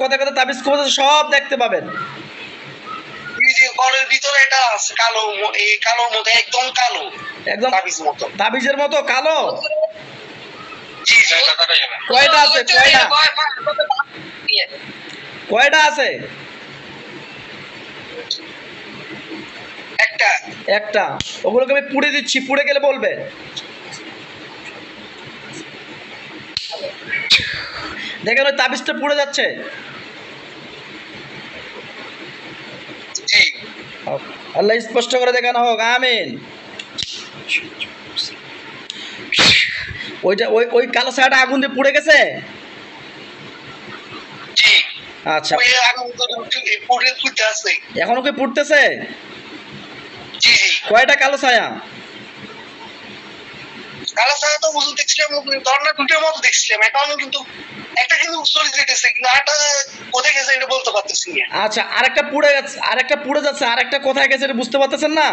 কথা কথা তাবিজ কবজ সব দেখতে পাবেন। ঘরের ভিতরে এটা আছে কালো, এই কালোর মধ্যে একদম কালো, একদম তাবিজের মতো কালো। জি কয়টা আছে? কয়টা আছে? একটা। ওগুলোকে আমি পুড়ে দিচ্ছি, পুড়ে গেলে বলবে। দেখেন ওই তাবিজটা পুড়ে যাচ্ছে। আল্লাহ স্পষ্ট করে দেখানো হোক, আমিন। ওইটা ওই ওই কালো ছায়াটা আগুন দিয়ে পুড়ে গেছে। আচ্ছা, এখনো কি পুড়তেছে? কয়টা কালো ছায়া? কালো ছায়া তো বুঝতে দেখছিলাম, ধরনা দুটোর মতো দেখছিলাম, এখন কিন্তু একটা কিন্তু চলে যেতেছে, কিন্তু আরেকটা কোথায় গেছে এটা বলতে পারতেছি না। আচ্ছা, আরেকটা পুড়ে গেছে, আরেকটা পুড়ে যাচ্ছে, আরেকটা কোথায় গেছে এটা বুঝতে পারতেছেন না?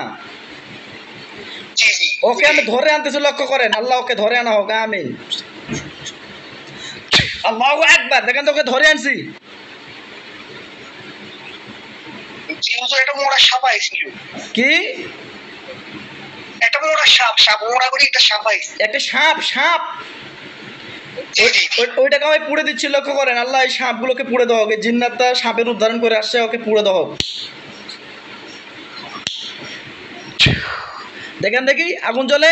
ওকে আমি ধরে আনতেছি, লক্ষ্য করেন। আল্লাহ ওকে ধরে আনা হোক, আমিন। আল্লাহু আকবার। দেখেন তো ওকে ধরে আনছি। একটা মোড়া সাপ আইছিল। কি? একটা মোড়া সাপ, সাপ মোড়া করে একটা সাপ আইছে। একটা সাপ, সাপ ওইটাকে আমি পুড়ে দিচ্ছি, লক্ষ্য করেন। আল্লাহ এই সাপগুলোকে পুড়ে দাও। ওকে জিন্নাতটা সাপের উদ্ধারণ করে আসছে, ওকে পুড়ে দাও। দেখেন দেখি আগুন জ্বলে।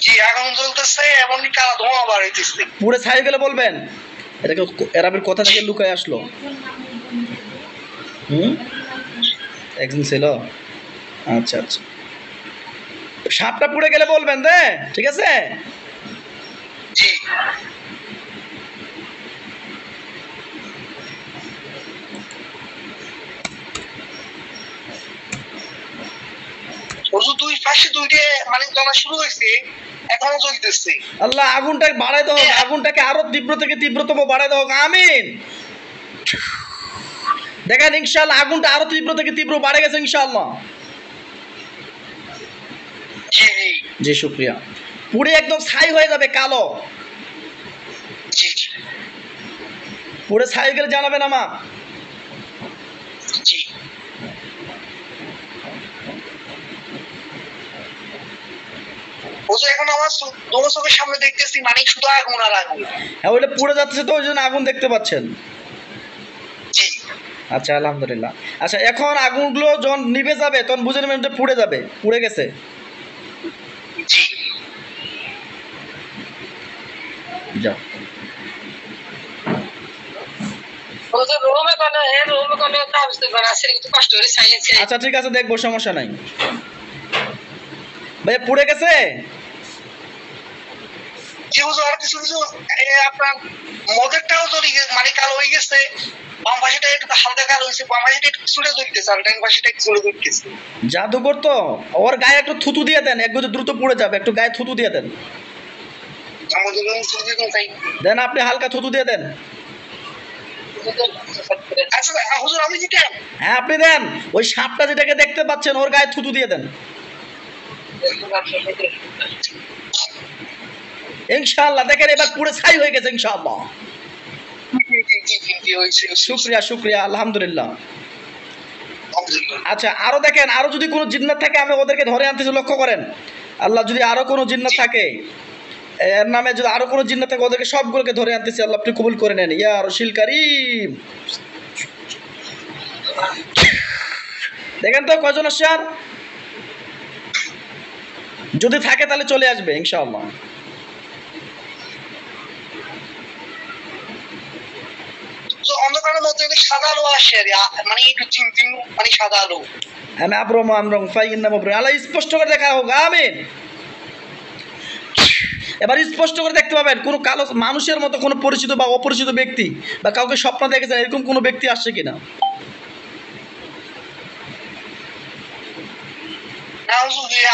জি আগুন জ্বলতেছে, এমনকি কালো ধোঁয়া বার হইতেছে। পুড়ে ছাই গেলে বলবেন। এটাকে এরাবের কথা থেকে লুকায় আসলো। একদিন ছিল। আচ্ছা আচ্ছা, সাপটা পুড়ে গেলে বলবেন দে, ঠিক আছে? জি দুই পাশে দুইটা মানে জ্বলা শুরু হয়েছে, এখনো জ্বলতেছে। আল্লাহ আগুনটাকে বাড়াই দাও, আগুনটাকে আরো তীব্র থেকে তীব্রতম বাড়াই দাও, আমিন। দেখেন ইনশাআল্লাহ আগুনটা আরো তীব্র থেকে তীব্র বাড়ে গেছে ইনশাআল্লাহ। জি শুকরিয়া। পুড়ে একদম ছাই হয়ে যাবে, কালো। পুড়ে ছাই গেলে জানাবেন আমার। জি এখন আমার দোনো চোখের সামনে দেখতেছি, মানে শুধু আগুন আর আগুন। হ্যাঁ, ওইটা পুড়ে যাচ্ছে তো, ওই জন্য আগুন দেখতে পাচ্ছেন। জি আচ্ছা আলহামদুলিল্লাহ। আচ্ছা, এখন আগুনগুলো যখন নিভে যাবে তখন বুঝে নেবেন এটা পুড়ে যাবে, পুড়ে গেছে। জি যাও। আচ্ছা ঠিক আছে, দেখবো, সমস্যা নাই। ভাই পুড়ে গেছে। আর কিছু কিছু আপনার মদেরটাও যদি মানে কালো হয়ে গেছে, বাম পাশেটা একটু হালকা কালো হয়েছে, বাম পাশেটা একটু চুলে ধরতেছে, আর ডান পাশেটা একটু চুলে ধরতেছে। জাদুকর তো, ওর গায়ে একটু থুতু দিয়ে দেন, একটু দ্রুত পুড়ে যাবে, একটু গায়ে থুতু দিয়ে দেন। দেন, আপনি হালকা থুতু দিয়ে দেন। হ্যাঁ আপনি দেন, ওই সাপটা যেটাকে দেখতে পাচ্ছেন ওর গায়ে থুতু দিয়ে দেন। ইনশাআল্লাহ দেখেন এবার পুরো ছাই হয়ে গেছে ইনশাআল্লাহ। শুকরিয়া শুকরিয়া, আলহামদুলিল্লাহ। আচ্ছা, আরো দেখেন, আরো যদি কোনো জিন্নাত থাকে আমি ওদেরকে ধরে আনতেছি, লক্ষ্য করেন। আল্লাহ যদি আরো কোনো জিন্নাত থাকে, এর নামে যদি আরো কোনো জিন্নাত থাকে, ওদেরকে সবগুলোকে ধরে আনতেছি। আল্লাহ আপনি কবুল করে নেন ইয়া রশিল কারীম। দেখেন তো কয়জন আসছে আর? যদি থাকে তাহলে চলে আসবে ইনশাআল্লাহ। অন্ধকারের মধ্যে সাদা আলো আসে, মানে একটু ঝিমঝিম, মানে সাদা আলো। আমি আব্রম আমরং ফাইন্না মাবরুম। আল্লাহ স্পষ্ট করে দেখা হোক, আমিন। এবার স্পষ্ট করে দেখতে পাবেন কোনো কালো মানুষের মতো কোনো পরিচিত বা অপরিচিত ব্যক্তি বা কাউকে স্বপ্ন দেখেছেন এরকম কোনো ব্যক্তি আসছে কিনা?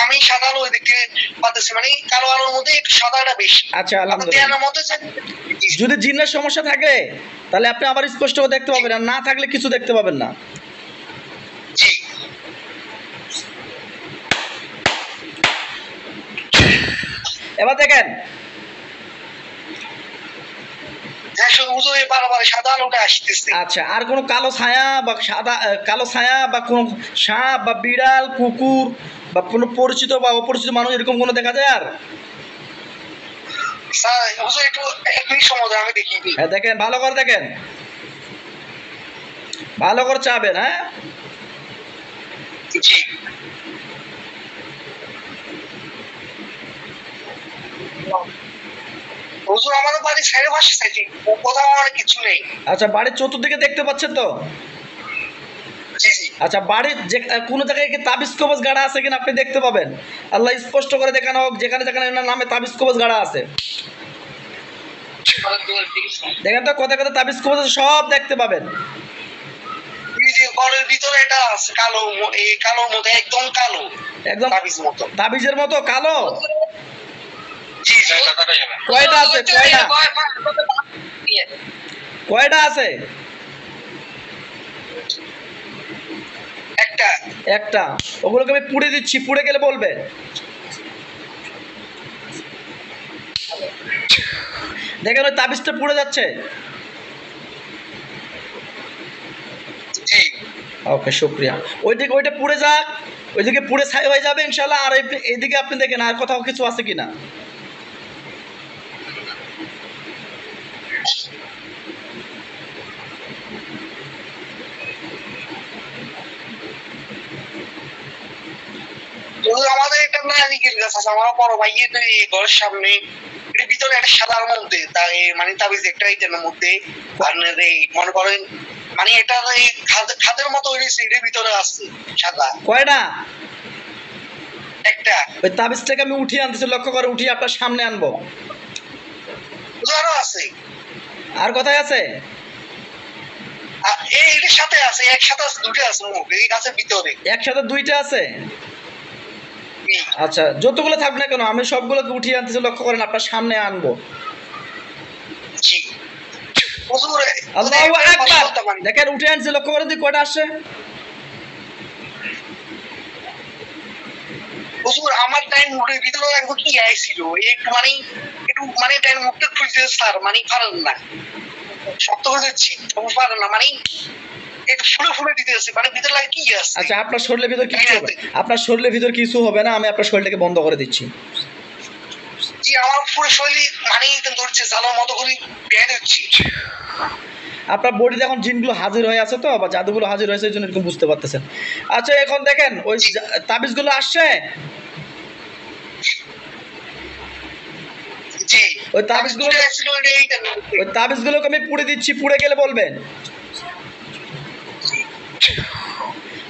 আমি সাদা আলো দেখতে পাচ্ছি, মানে কালো আলোর মধ্যে একটু সাদাটা বেশি। আচ্ছা আলহামদুলিল্লাহ। যদি জিনের সমস্যা থাকে তাহলে আপনি আবার স্পষ্ট করে দেখতে পাবেন, আর না থাকলে কিছু দেখতে পাবেন না। এবার দেখেন হ্যাঁ হুজুর বারবার সাদা আলোটা আসতেছে। আচ্ছা, আর কোনো কালো ছায়া বা সাদা কালো ছায়া বা কোনো সাপ বা বিড়াল কুকুর বা কোনো পরিচিত বা অপরিচিত মানুষ এরকম কোনো দেখা যায়? আর স্যার হুজুর একটু একই সময় আমি দেখিনি। হ্যাঁ দেখেন, ভালো করে দেখেন, ভালো করে চাবেন। হ্যাঁ জি হুজুর আমাদের বাড়ির সাইডে পাশে সাইডে কোথাও আমার কিছু নেই। আচ্ছা, বাড়ির চতুর্দিকে দেখতে পাচ্ছেন তো? জি জি আচ্ছা, বাড়ির যে কোনো জায়গায় কি তাবিজ কবজ গাড়া আছে কিনা আপনি দেখতে পাবেন। আল্লাহ স্পষ্ট করে দেখানো হোক, যেখানে যেখানে ওনার নামে তাবিজ কবজ গাড়া আছে দেখেন তো, কোথায় কোথায় তাবিজ কবজ আছে সব দেখতে পাবেন। এই যে ঘরের ভিতরে এটা আছে কালো, এই কালোর মধ্যে একদম কালো, একদম তাবিজ মতো। তাবিজের মতো কালো। জি জি কয়টা আছে? কয়টা আছে? একটা। একটা। ওগুলোকে আমি পুড়ে দিচ্ছি, পুড়ে গেলে বলবে। দেখেন ওই তাবিজটা পুড়ে যাচ্ছে। জি ওকে, শুক্রিয়া। ওইদিকে ওইটা পুড়ে যাক, ওইদিকে পুড়ে ছাই হয়ে যাবে ইনশাল্লাহ। আর এইদিকে আপনি দেখেন আর কোথাও কিছু আছে কিনা। আমাদের একটা নারিকেল গাছ আছে, আমার বড় ভাইয়ের এই ঘরের সামনে, এর ভিতরে একটা সাদার মধ্যে মানে তাবিজ একটা এইটার মধ্যে আপনার এই মনে করেন মানে এটা এই খাদের মতো হয়েছে, এর ভিতরে আছে সাদা। কয়টা? একটা। ওই তাবিজটাকে আমি উঠিয়ে আনতেছি, লক্ষ্য করে উঠিয়ে আপনার সামনে আনবো। আরো আছে। আর কোথায় আছে? এটার সাথে আছে, একসাথে আছে, দুটো আছে মুখ এই গাছের ভিতরে। একসাথে দুইটা আছে? আচ্ছা, যতগুলো থাকবে না কেন আমি সবগুলোকে উঠিয়ে আনতেছি, লক্ষ্য করেন আপনার সামনে আনবো। জি হুজুর আল্লাহু আকবার। দেখেন উঠে আনছি, লক্ষ্য করেন তুই কয়টা আসছে। হুজুর আমার টাইম মুখের ভিতরে একদম কি আইছিল একটু মানে একটু মানে টাইম মুখটা খুলতে স্যার মানে পারেন না, শক্ত হয়ে যাচ্ছি তবু পারেন না, মানে একটু ফুলে ফুলে দিতেছে, মানে ভিতরে লাগে কি আছে। আচ্ছা, আপনার শরীরের ভিতর কিছু হবে, আপনার শরীরের ভিতর কিছু হবে না, আমি আপনার শরীরটাকে বন্ধ করে দিচ্ছি। জি আমার পুরো শরীর মানে ধরছে জানার মতো করে বের হচ্ছে। আপনার বডিতে এখন জিনগুলো হাজির হয়ে আছে তো, বা জাদুগুলো হাজির হয়েছে, এই জন্য এরকম বুঝতে পারতেছেন। আচ্ছা, এখন দেখেন ওই তাবিজগুলো আসছে। জি ওই তাবিজগুলোকে আমি পুড়ে দিচ্ছি, পুড়ে গেলে বলবেন।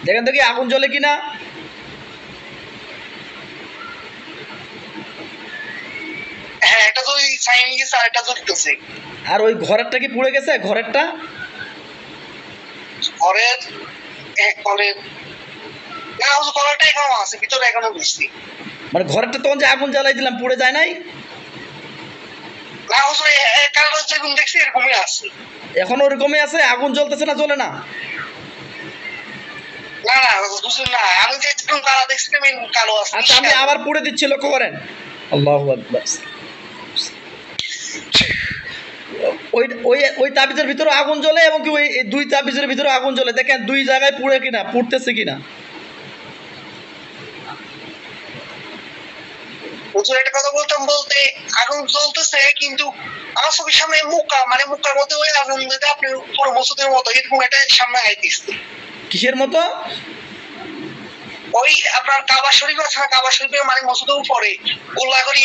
দেখেন তো কি আগুন জ্বলে কিনা। হ্যাঁ এটা তো সাইন গেছে আর এটা জ্বলতেছে। আর ওই ঘরেরটা কি পুড়ে গেছে? ঘরেরটা ঘরের ঘরের না হুজুর ঘরটা এখনো আছে, ভিতরে এখনো বেশি। মানে ঘরেরটা তখন যে আগুন জ্বালাই দিলাম পুড়ে যায় নাই? না হুজুর কালো যেরকম দেখছি এরকমই আছে। এখন ওরকমই আছে, আগুন জ্বলতেছে না, জ্বলে না? না না হুজুর না, আমি যে যেরকম কালো দেখছি আমি কালো আছে। আচ্ছা, আমি আবার পুড়ে দিচ্ছি, লক্ষ্য করেন। আল্লাহু আকবার। ওই ওই ওই তাবিজের ভিতরে আগুন জ্বলে, এবং কি ওই দুই তাবিজের ভিতরে আগুন জ্বলে। দেখেন দুই জায়গায় পুড়ে কিনা, পুড়তেছে কিনা। হুজুর একটা কথা বলতাম বলতে আগুন জ্বলতেছে কিন্তু আমার চোখের সামনে মুক্কা মানে মুক্কার মধ্যে ওই আগুন যদি আপনি পুরো মসুদের মতো এরকম একটা সামনে আইতেছে। কিসের মতো? ওই আপনার কাবা শরীফ আছে না, কাবা শরীফের মানে মসুদের উপরে গোল্লা করি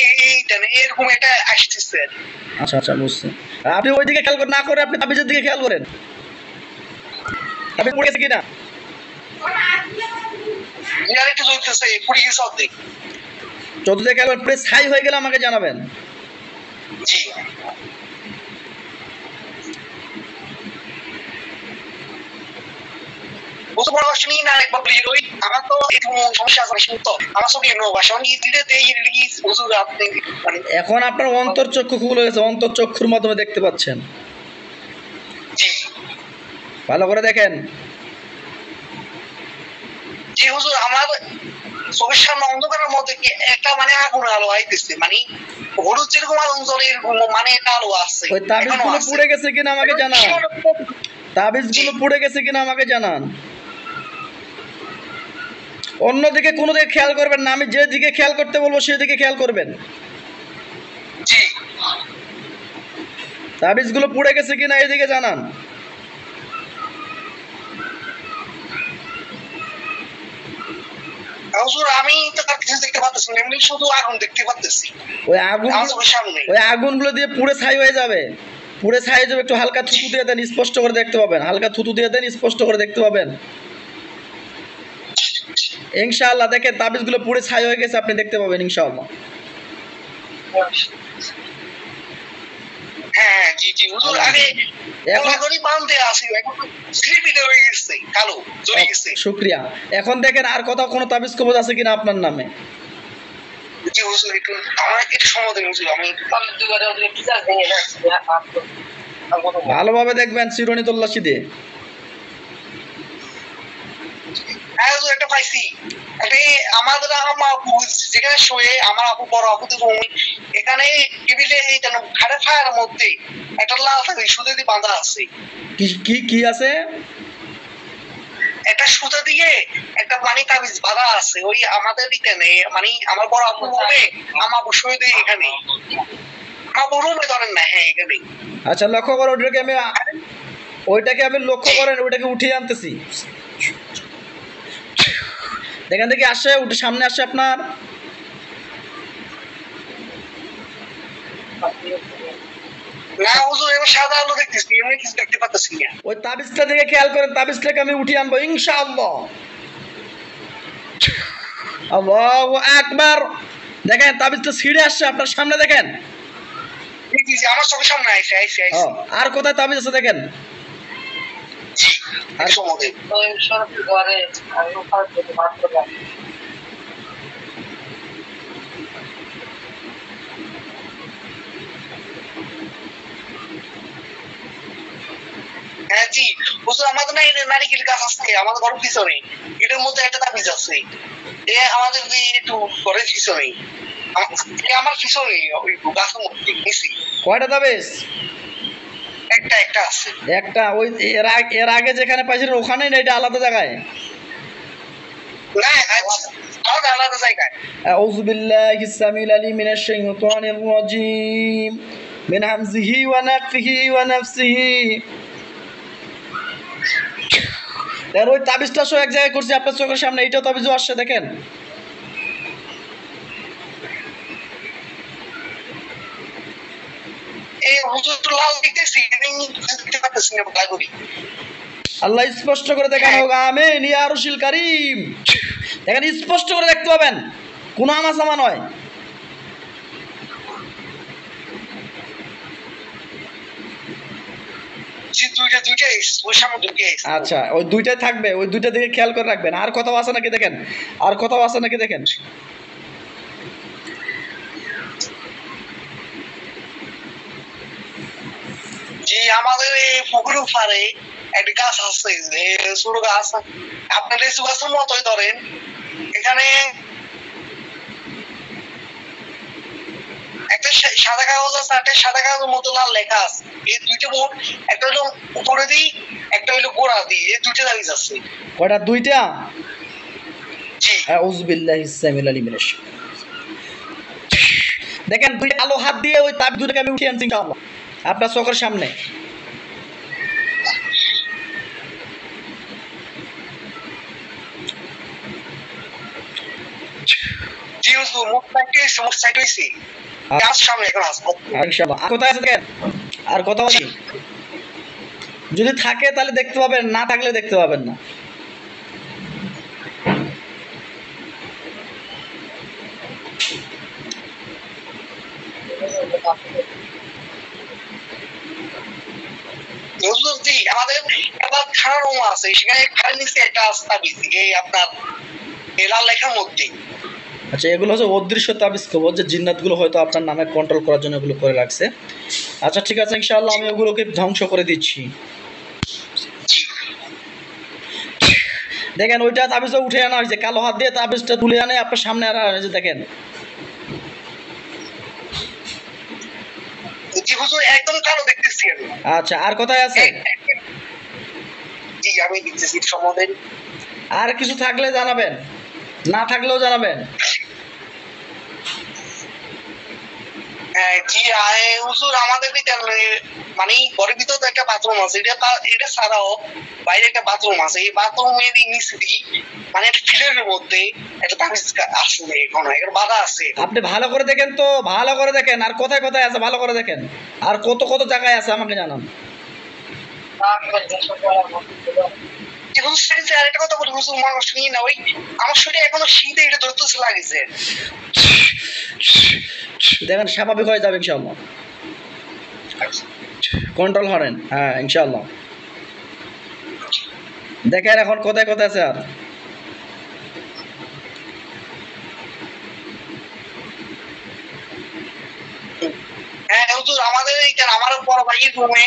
এরকম একটা আসতেছে। আচ্ছা আচ্ছা, বুঝছি। আপনি ওই দিকে খেয়াল না করে আপনি তাবিজের দিকে খেয়াল করেন, আপনি পুড়ে গেছে কিনা। একটু জ্বলতেছে, পুড়ে গেছে অর্ধেক। যত দিকে খেয়াল করেন, পুরো ছাই হয়ে গেলে আমাকে জানাবেন। জি বুঝতে পরামর্শ নিয়ে না একবার বলি ওই আমার তো একটু সমস্যা আছে তো আমার সঙ্গে সঙ্গে দিলে কি হুজুর আপনি মানে এখন আপনার অন্তর্চক্ষু খুলে গেছে, অন্তর্চক্ষুর মাধ্যমে দেখতে পাচ্ছেন। জি ভালো করে দেখেন। জি হুজুর আমার চোখের সামনে অন্ধকারের মধ্যে কি একটা মানে আগুন আলো আইতেছে, মানে হলুদ যেরকম আগুন জ্বলে এরকম মানে একটা আলো আসছে। ওই তাবিজগুলো পুড়ে গেছে কিনা আমাকে জানান, তাবিজগুলো পুড়ে গেছে কিনা আমাকে জানান। অন্যদিকে কোনো দিকে খেয়াল করবেন না, আমি যেদিকে খেয়াল করতে বলবো সেদিকে খেয়াল করবেন। জি তাবিজগুলো পুড়ে গেছে কিনা এদিকে জানান। হুজুর আমি তো তার কিছু দেখতে পাচ্ছি না, এমনি শুধু আগুন দেখতে পাচ্ছি ওই আগুন, আমার চোখের সামনে। ওই আগুনগুলো দিয়ে পুড়ে ছাই হয়ে যাবে, পুড়ে ছাই হয়ে যাবে। একটু হালকা থুতু দিয়ে দেন, স্পষ্ট করে দেখতে পাবেন। হালকা থুতু দিয়ে দেন, স্পষ্ট করে দেখতে পাবেন ইনশাআল্লাহ। দেখেন তাবিজগুলো পুড়ে ছাই হয়ে গেছে, আপনি দেখতে পাবেন ইনশাআল্লাহ। হ্যাঁ জি জি হুজুর, আগে এখনই বান্ধে আসি, এখন স্লিপিতে হয়ে গেছে, কালো জ্বলে গেছে। শুকরিয়া। এখন দেখেন আর কোথাও কোনো তাবিজ কবজ আছে কিনা আপনার নামে। জি হুজুর, একটু আমার একটু সময় দিন হুজুর, আমি ভালোভাবে দেখবেন চিরুনি তল্লাশি দিয়ে। হ্যাঁ হুজুর, একটা পাইছি। এটা আমাদের আমার আপু যেখানে শোয়ে, আমার আপু বড় আপু তো এখানে টেবিলে এই যেন খাড়ে ফায়ার মধ্যে একটা লাল সুতো দিয়ে বাঁধা আছে। কি কি কি আছে? একটা সুতো দিয়ে একটা মানে তাবিজ বাঁধা আছে, ওই আমাদের এখানে মানে আমার বড় আপু রুমে, আমার আপু শুয়ে দিয়ে এখানে, আমার রুমে ধরেন না, হ্যাঁ এখানে। আচ্ছা লক্ষ্য করো, ওইটাকে আমি লক্ষ্য করেন, ওইটাকে উঠিয়ে আনতেছি। দেখেন দেখি আসে, উঠে সামনে আসে আপনার। না হুজুর, এবার সাদা আলো দেখতেছি, এমনি কিছু দেখতে পাচ্ছি না। ওই তাবিজটা থেকে খেয়াল করেন, তাবিজটাকে আমি উঠিয়ে আনবো ইনশাআল্লাহ। আল্লাহু আকবার। দেখেন তাবিজটা ছিঁড়ে আসছে আপনার সামনে, দেখেন। জি জি জি, আমার চোখের সামনে আইছে আইছে আইছে। আর কোথায় তাবিজ আছে দেখেন। জি আর সময় ওই সরকার ঘরে আর ওখানে থেকে বাদ করে। হ্যাঁ জি হুজুর, আমাদের না এই নারিকেল গাছ আছে আমাদের ঘরের পিছনে, এটার মধ্যে একটা তাবিজ আছে। এ আমাদের যে একটু ঘরের পিছনে, আমার পিছনে ওই গাছের মধ্যে নিছি। কয়টা তাবিজ? একটা একটা আছে। একটা ওই এর আগে যেখানে পাইছিলেন ওখানে না, এটা আলাদা জায়গায়? না আলাদা আলাদা জায়গায়। আউযু বিল্লাহি সামিল আলিম মিনাশ শাইতানির রাজিম মিন হামজিহি ওয়া নাফখিহি ওয়া নাফসিহি। এর ওই তাবিজটা সব এক জায়গায় করছি আপনার চোখের সামনে, এইটাও তাবিজও আসছে দেখেন। এই হুজুর তো লাল দেখতেছি, দেখতে পাচ্ছি না লাগুরি। আল্লাহ স্পষ্ট করে দেখানো হোক, আমিন ইয়া আরশিল কারীম। দেখেন স্পষ্ট করে দেখতে পাবেন, কোনো আমাসামা নয়। আচ্ছা ওই দুইটাই থাকবে, ওই দুইটা দিকে খেয়াল করে রাখবেন। আর কোথাও আছে নাকি দেখেন, আর কোথাও আছে নাকি দেখেন। জি আমাদের এই পুকুরের পাড়ে একটা গাছ আছে, ছোট গাছ, আপনার লিচু গাছের মতোই ধরেন। এখানে একটা সাদা কাগজ আছে, একটা সাদা কাগজের মতো লাল লেখা আছে। এই দুইটা মোট, একটা হলো উপরে দিই, একটা হলো গোড়া দিই, এই দুইটা তাবিজ আছে। কয়টা? দুইটা। জি আউযু বিল্লাহি সামিল আলিম মিনাশ। দেখেন দুই আলো হাত দিয়ে ওই তাবিজ দুটোকে আমি উঠিয়ে আনছি ইনশাআল্লাহ আপনার চোখের সামনে। জি হুজুর, মুখ সাইড হইছে, গাছ সামনে এখন আসবো ইনশাআল্লাহ। আর কোথায় আছে দেখেন, আর কোথাও আছে? যদি থাকে তাহলে দেখতে পাবেন, না থাকলে দেখতে পাবেন না। হুজুর জি আমাদের একটা খাড়া রুম আছে, সেখানে খাড়ার নিচে একটা তাবিজ, এই আপনার এই লাল লেখার মধ্যে। আচ্ছা এগুলো হচ্ছে অদৃশ্য তাবিজ কবজ, যে জিন্নাতগুলো হয়তো আপনার নামে কন্ট্রোল করার জন্য এগুলো করে রাখছে। আচ্ছা ঠিক আছে ইনশাআল্লাহ, আমি ওগুলোকে ধ্বংস করে দিচ্ছি। দেখেন ওইটা তাবিজটা উঠে আনা হয়েছে, কালো হাত দিয়ে তাবিজটা তুলে আনে আপনার সামনে আনা হয়েছে, দেখেন। জি হুজুর, একদম কালো দেখতেছি আমি। আচ্ছা, আর কোথায় আছে? জি আমি দেখতেছি সম্বন্ধে। আর কিছু থাকলে জানাবেন, না থাকলেও জানাবেন। জি হুজুর, আমাদের মানে ঘরের ভিতরে তো একটা বাথরুম আছে, এটা ছাড়াও বাইরে একটা বাথরুম আছে। এই বাথরুমের নিচে মানে একটা ফিল্ডের মধ্যে একটা তাবিজ আছে, এখন একটা বাধা আছে। আপনি ভালো করে দেখেন তো, ভালো করে দেখেন, আর কোথায় কোথায় আছে ভালো করে দেখেন, আর কত কত জায়গায় আছে আমাকে জানান। আরেকটা কথা বলি হুজুর, মনে শুনি না, ওই আমার শরীরে এখনো শীতে এটা ধরতেছে লাগছে। দেখেন স্বাভাবিক হয়ে যাবে ইনশাআল্লাহ, কন্ট্রোল করেন, হ্যাঁ ইনশাআল্লাহ। দেখেন এখন কোথায় কোথায় আছে আর। হ্যাঁ হুজুর, আমাদের এইখানে আমার বড় ভাইয়ের রুমে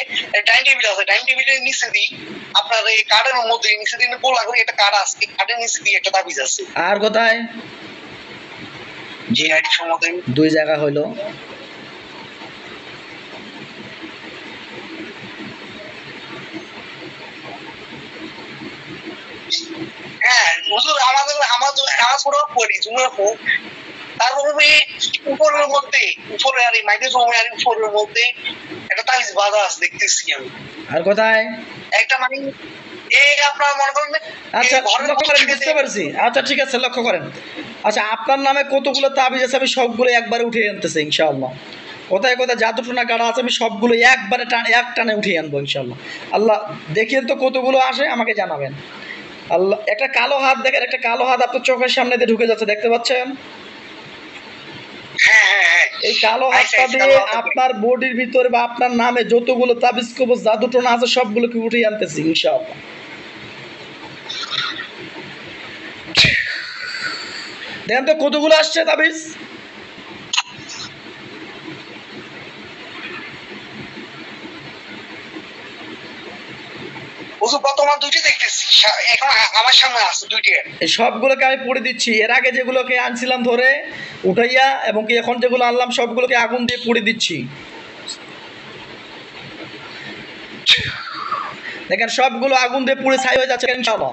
ডাইনিং টেবিল আছে, ডাইনিং টেবিলের নিচে দিই আপনার এই কার্ডের মধ্যে নিচে দিন বলা করে একটা কার্ড আছে, কার্ডের নিচে দিয়ে একটা তাবিজ আছে। আর কোথায়? জি এক সম্বন্ধে দুই জায়গা হইলো। হ্যাঁ হুজুর, আমার ছোট পড়ি জুনিয়র হোক, তারপরে উপরের মধ্যে, উপরে আর এই মাইদের রুমে আর উপরের মধ্যে একটা তাবিজ বাঁধা আছে দেখতেছি আমি। আর কোথায়? একটা মানে এই আপনার মনে করেন আচ্ছা লক্ষ্য করেন, বুঝতে পারছি। আচ্ছা ঠিক আছে, লক্ষ্য করেন। আচ্ছা আপনার নামে কতগুলো তাবিজ আছে আমি সবগুলো একবারে উঠিয়ে আনতেছি ইনশাআল্লাহ। কোথায় কোথায় জাদু টোনা কাটা আছে আমি সবগুলো একবারে এক টানে উঠিয়ে আনবো ইনশাআল্লাহ। আল্লাহ দেখিয়ে তো কতগুলো আসে আমাকে জানাবেন। আল্লাহ, একটা কালো হাত দেখেন, একটা কালো হাত আপনার চোখের সামনে দিয়ে ঢুকে যাচ্ছে, দেখতে পাচ্ছেন? এই কালো হাতটা দিয়ে আপনার বডির ভিতরে বা আপনার নামে যতগুলো তাবিজ কবজ জাদু টোনা আছে সবগুলোকে উঠিয়ে আনতেছি ইনশাআল্লাহ। দেখেন তো কতগুলো আসছে তাবিজ। বর্তমান দুইটি দেখতেছি, এখন আমার সামনে আছে দুইটি। এই সবগুলোকে আমি পড়ে দিচ্ছি, এর আগে যেগুলোকে আনছিলাম ধরে উঠাইয়া এবং কি এখন যেগুলো আনলাম সবগুলোকে আগুন দিয়ে পড়ে দিচ্ছি। দেখেন সবগুলো আগুন দিয়ে পুড়ে ছাই হয়ে যাচ্ছে ইনশাআল্লাহ।